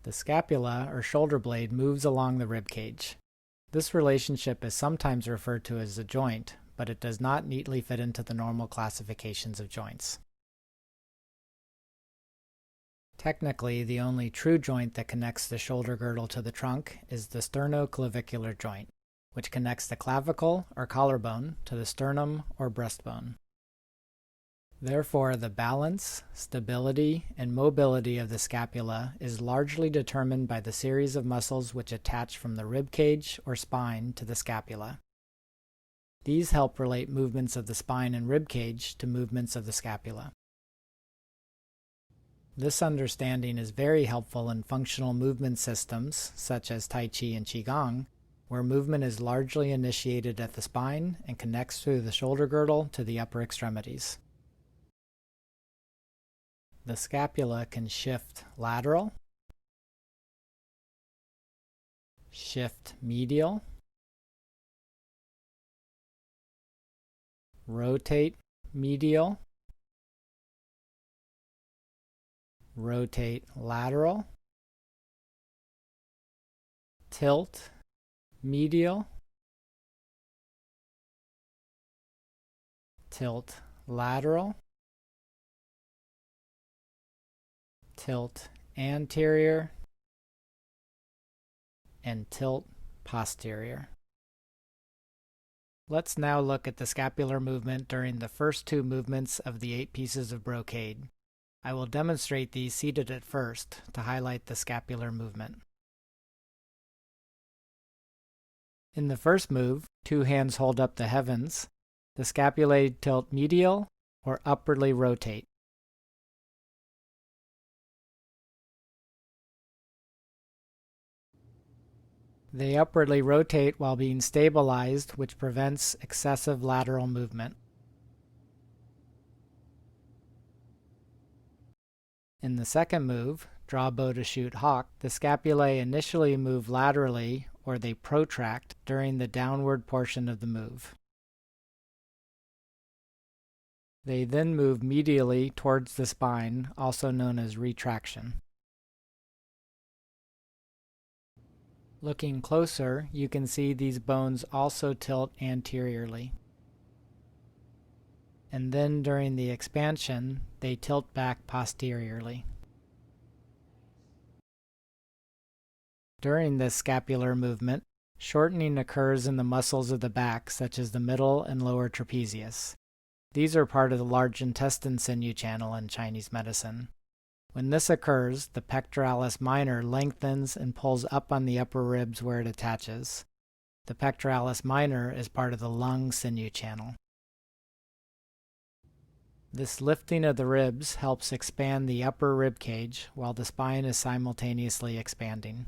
The scapula, or shoulder blade, moves along the ribcage. This relationship is sometimes referred to as a joint, but it does not neatly fit into the normal classifications of joints. Technically, the only true joint that connects the shoulder girdle to the trunk is the sternoclavicular joint, which connects the clavicle or collarbone to the sternum or breastbone. Therefore, the balance, stability, and mobility of the scapula is largely determined by the series of muscles which attach from the rib cage or spine to the scapula. These help relate movements of the spine and rib cage to movements of the scapula. This understanding is very helpful in functional movement systems, such as Tai Chi and Qigong, where movement is largely initiated at the spine and connects through the shoulder girdle to the upper extremities. The scapula can shift lateral, shift medial, rotate medial, rotate lateral, tilt medial, tilt lateral, tilt anterior, and tilt posterior. Let's now look at the scapular movement during the first two movements of the 8 pieces of brocade. I will demonstrate these seated at first to highlight the scapular movement. In the first move, two hands hold up the heavens. The scapulae tilt medial or upwardly rotate. They upwardly rotate while being stabilized, which prevents excessive lateral movement. In the second move, draw bow to shoot hawk, the scapulae initially move laterally, or they protract, during the downward portion of the move. They then move medially towards the spine, also known as retraction. Looking closer, you can see these bones also tilt anteriorly. And then during the expansion, they tilt back posteriorly. During this scapular movement, shortening occurs in the muscles of the back, such as the middle and lower trapezius. These are part of the large intestine sinew channel in Chinese medicine. When this occurs, the pectoralis minor lengthens and pulls up on the upper ribs where it attaches. The pectoralis minor is part of the lung sinew channel. This lifting of the ribs helps expand the upper rib cage while the spine is simultaneously expanding.